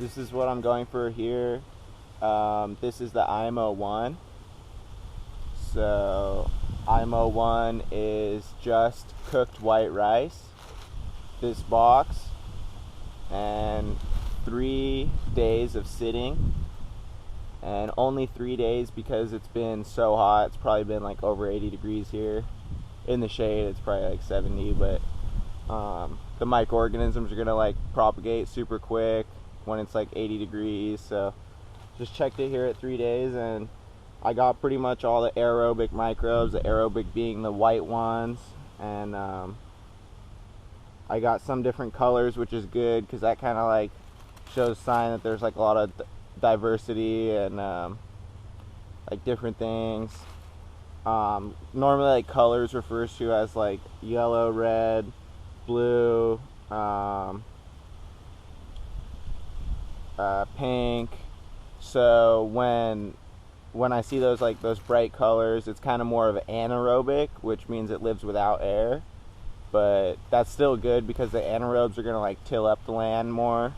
This is what I'm going for here. This is the IMO 1. So IMO 1 is just cooked white rice, this box, and 3 days of sitting. And only 3 days because it's been so hot. It's probably been like over 80 degrees here. In the shade it's probably like 70, but the microorganisms are gonna like propagate super quick when it's like 80 degrees. So just checked it here at 3 days, and I got pretty much all the aerobic microbes, the aerobic being the white ones, and I got some different colors, which is good because that kind of like shows sign that there's like a lot of diversity and like different things. Normally like colors refers to as like yellow, red, blue, pink. So when I see those like those bright colors, it's kind of more of anaerobic, which means it lives without air. But that's still good because the anaerobes are gonna like till up the land more,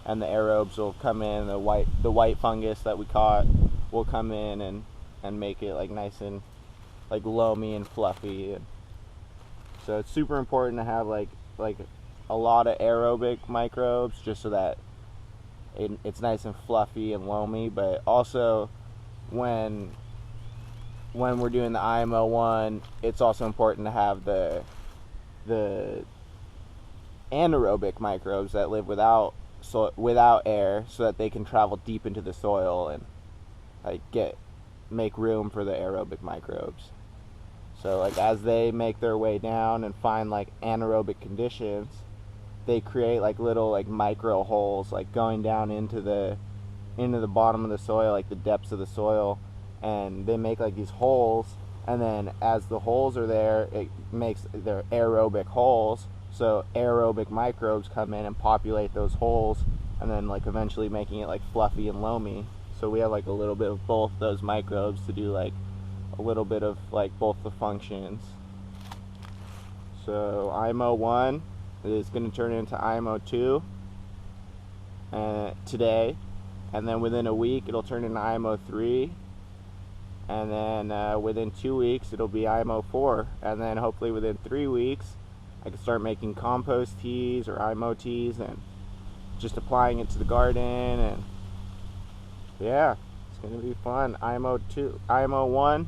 and the aerobes will come in. The white fungus that we caught will come in and make it like nice and like loamy and fluffy. And so it's super important to have like a lot of aerobic microbes just so that it's nice and fluffy and loamy. But also when we're doing the IMO 1, it's also important to have the anaerobic microbes that live without air, so that they can travel deep into the soil and like make room for the aerobic microbes. So like as they make their way down and find like anaerobic conditions, they create like little like micro holes like going down into the bottom of the soil, like the depths of the soil, and they make like these holes, and then as the holes are there, it makes their aerobic holes, so aerobic microbes come in and populate those holes, and then like eventually making it like fluffy and loamy. So we have like a little bit of both those microbes to do like a little bit of like both the functions. So IMO 1 is going to turn into IMO 2 today, and then within a week it'll turn into IMO 3, and then within 2 weeks it'll be IMO 4, and then hopefully within 3 weeks I can start making compost teas or IMO teas and just applying it to the garden. And yeah, it's going to be fun. IMO 1,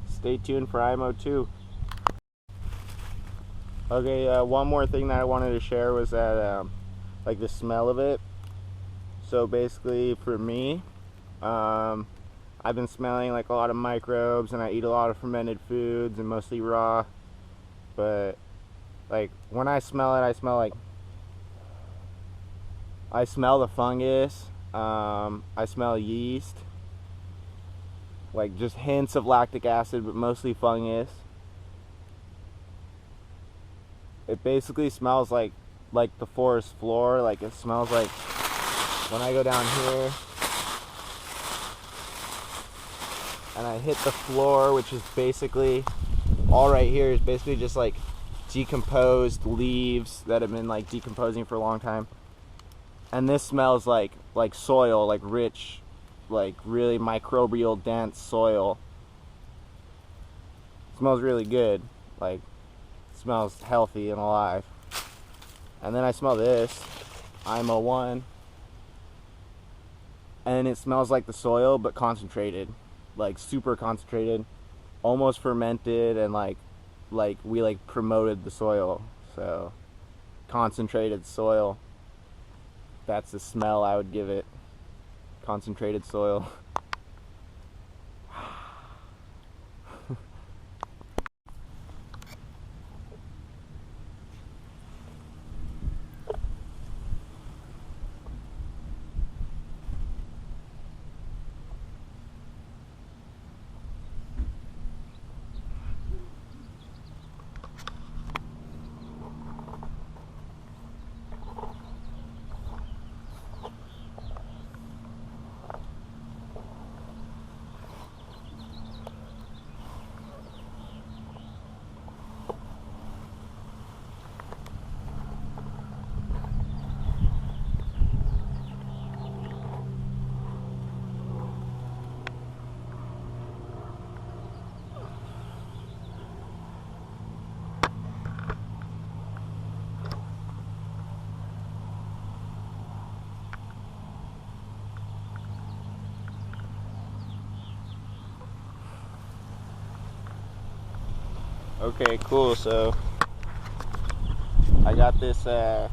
stay tuned for IMO 2. Okay, one more thing that I wanted to share was that like the smell of it. So basically for me, I've been smelling like a lot of microbes, and I eat a lot of fermented foods and mostly raw. But like when I smell it, I smell the fungus. I smell yeast, like just hints of lactic acid, but mostly fungus. It basically smells like the forest floor. Like it smells like when I go down here and I hit the floor, which is basically all right here is basically just like decomposed leaves that have been like decomposing for a long time. And this smells like soil, like rich, like really microbial dense soil. It smells really good, like it smells healthy and alive. And then I smell this IMO 1, and it smells like the soil but concentrated, like super concentrated, almost fermented, and like we like promoted the soil. So concentrated soil, that's the smell I would give it. Concentrated soil. Okay, cool. So I got this the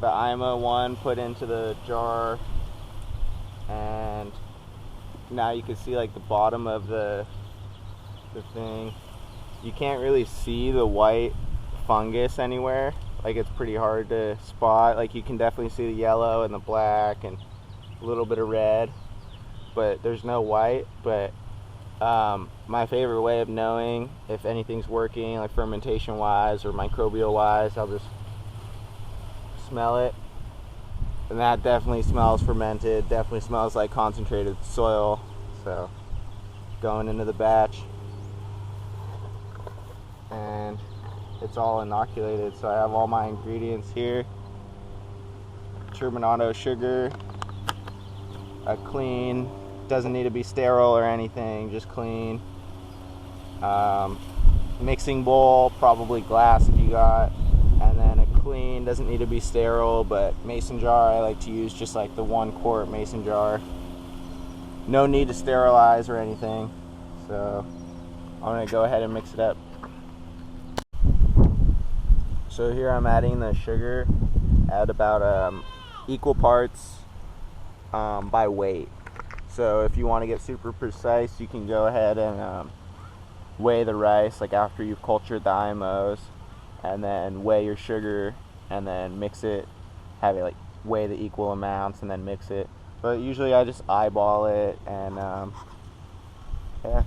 IMO 1 put into the jar, and now you can see like the bottom of the thing. You can't really see the white fungus anywhere. Like it's pretty hard to spot. Like you can definitely see the yellow and the black and a little bit of red, but there's no white. But my favorite way of knowing if anything's working, like fermentation wise or microbial wise, I'll just smell it, and that definitely smells fermented, definitely smells like concentrated soil. So going into the batch, and it's all inoculated. So I have all my ingredients here: turbinado sugar, a clean, doesn't need to be sterile or anything, just clean. Mixing bowl, probably glass if you got, and then a clean, doesn't need to be sterile, but mason jar. I like to use just like the 1 quart mason jar. No need to sterilize or anything. So I'm gonna go ahead and mix it up. So here I'm adding the sugar at about equal parts by weight. So if you want to get super precise, you can go ahead and weigh the rice like after you've cultured the IMOs, and then weigh your sugar, and then mix it, have it like weigh the equal amounts and then mix it. But usually I just eyeball it, and yeah.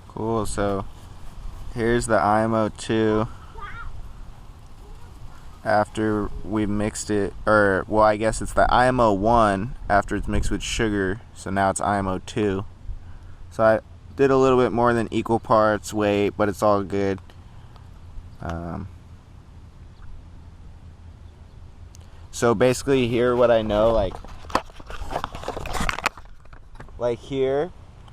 Cool, so here's the IMO 2 after we mixed it, or well, I guess it's the IMO 1 after it's mixed with sugar, so now it's IMO 2. So I did a little bit more than equal parts weight, but it's all good. So basically here what I know, like here,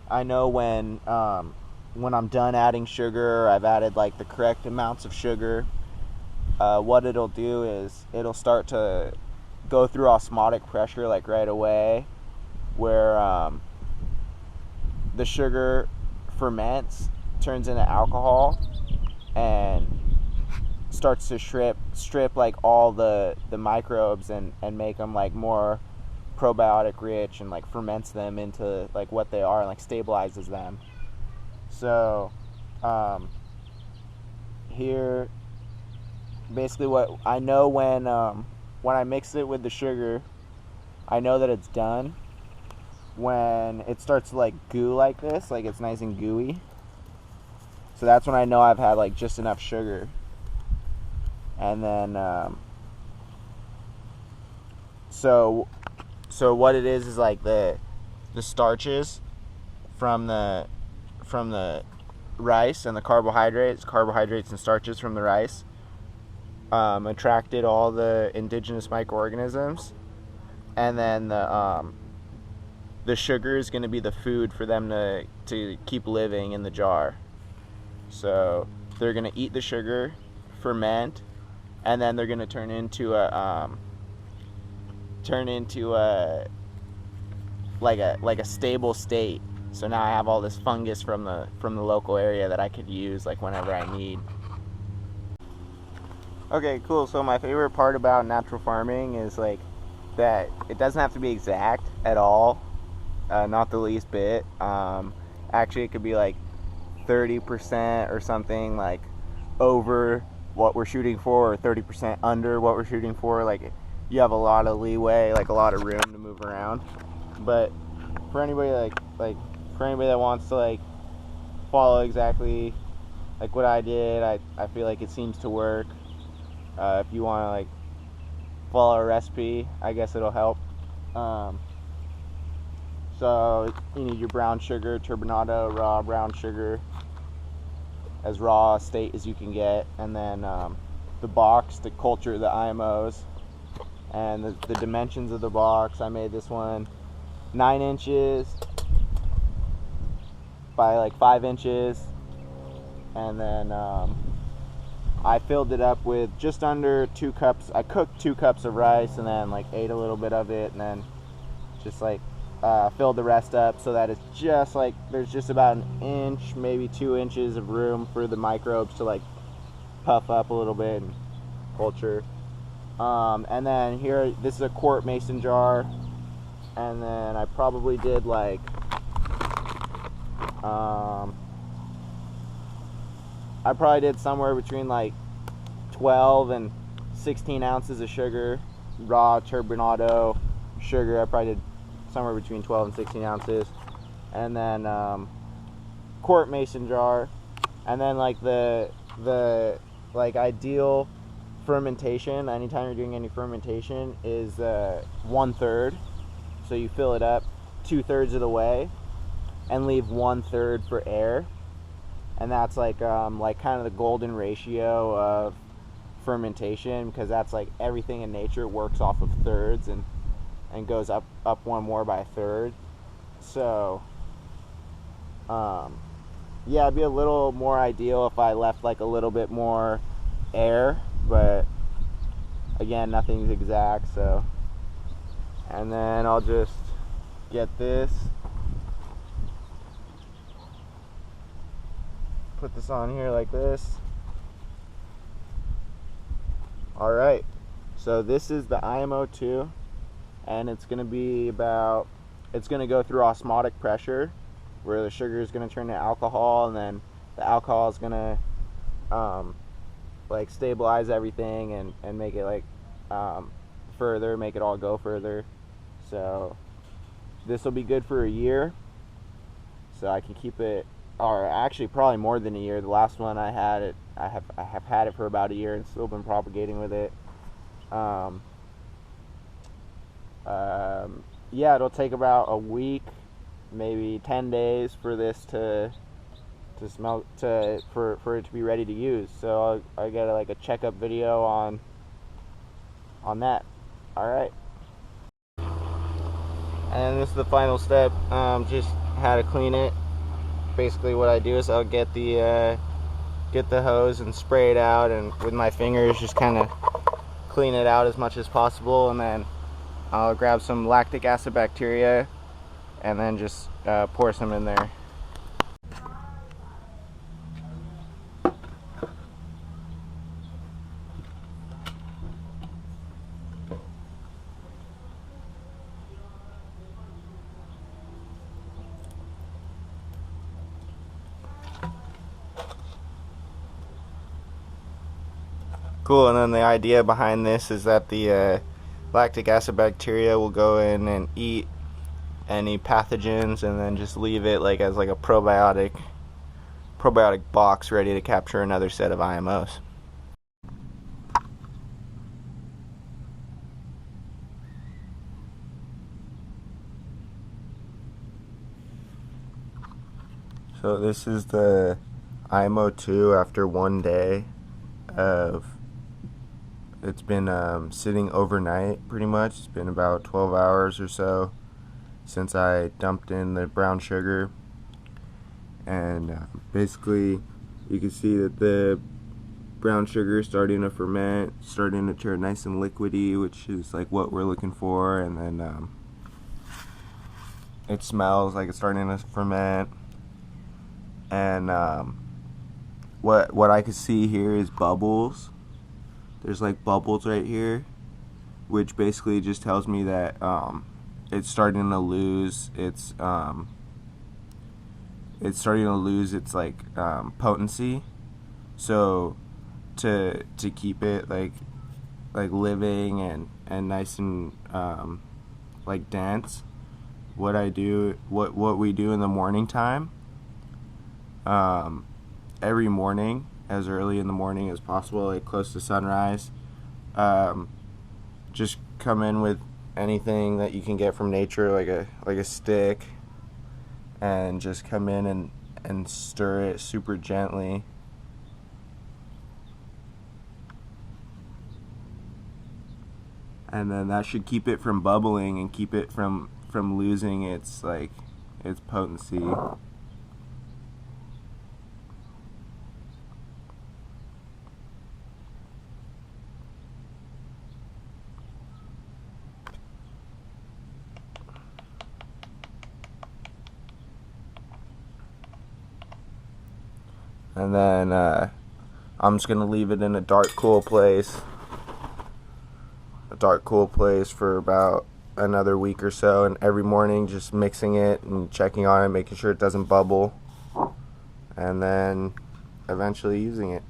I know when I'm done adding sugar, or I've added like the correct amounts of sugar. What it'll do is it'll start to go through osmotic pressure like right away, where the sugar ferments, turns into alcohol, and starts to strip like all the microbes and make them like more probiotic rich, and like ferments them into like what they are, and like stabilizes them. So here basically what I know, when I mix it with the sugar, I know that it's done when it starts to like goo like this, like it's nice and gooey. So that's when I know I've had like just enough sugar. And then So what it is like the starches from the rice and the carbohydrates and starches from the rice attracted all the indigenous microorganisms, and then the sugar is going to be the food for them to keep living in the jar. So they're going to eat the sugar, ferment, and then they're going to turn into a like a stable state. So now I have all this fungus from the local area that I could use like whenever I need. Okay, cool. So my favorite part about natural farming is like that it doesn't have to be exact at all, not the least bit. Actually, it could be like 30% or something like over what we're shooting for, or 30% under what we're shooting for. Like you have a lot of leeway, like a lot of room to move around. But for anybody that wants to like follow exactly like what I did, I feel like it seems to work. If you want to like follow a recipe, I guess it'll help. So you need your brown sugar, turbinado, raw brown sugar, as raw a state as you can get, and then the box, the culture, the IMOs, and the dimensions of the box. I made this one 9 inches by like 5 inches, and then I filled it up with just under 2 cups. I cooked 2 cups of rice and then like ate a little bit of it, and then just like filled the rest up so that it's just like there's just about 1 inch, maybe 2 inches of room for the microbes to like puff up a little bit and culture. And then here, this is a quart mason jar, and then I probably did like I probably did somewhere between like 12 and 16 ounces of sugar, raw turbinado sugar. I probably did somewhere between 12 and 16 ounces. And then quart mason jar. And then like the like ideal fermentation, anytime you're doing any fermentation, is 1/3. So you fill it up 2/3 of the way and leave 1/3 for air. And that's like kind of the golden ratio of fermentation, because that's like everything in nature works off of thirds and goes up one more by a third. So yeah, it'd be a little more ideal if I left like a little bit more air, but again, nothing's exact. So, and then I'll just get this, put this on here like this. Alright, so this is the IMO 2, and it's going to be it's going to go through osmotic pressure, where the sugar is going to turn to alcohol, and then the alcohol is going to like stabilize everything and make it like make it all go further. So this will be good for a year, so I can keep it, or actually probably more than a year. The last one I have had it for about a year and still been propagating with it. Yeah, it'll take about a week, maybe 10 days for this to smell, for it to be ready to use. So I get like a checkup video on that. All right. And this is the final step. Just how to clean it. Basically, what I do is I'll get the hose and spray it out, and with my fingers just kind of clean it out as much as possible, and then I'll grab some lactic acid bacteria and then just pour some in there. Cool, and then the idea behind this is that the lactic acid bacteria will go in and eat any pathogens, and then just leave it like as like a probiotic box ready to capture another set of IMOs. So this is the IMO 2 after one day of, it's been sitting overnight pretty much. It's been about 12 hours or so since I dumped in the brown sugar. And basically you can see that the brown sugar is starting to ferment, starting to turn nice and liquidy, which is like what we're looking for. And then it smells like it's starting to ferment. And what I can see here is bubbles. There's like bubbles right here, which basically just tells me that it's starting to lose its like potency. So to keep it like living and nice and like dense, what we do in the morning time, every morning, as early in the morning as possible, like close to sunrise, just come in with anything that you can get from nature, like a stick, and just come in and stir it super gently. And then that should keep it from bubbling and keep it from losing its potency. And then I'm just gonna leave it in a dark, cool place. For about another week or so, and every morning just mixing it and checking on it, making sure it doesn't bubble, and then eventually using it.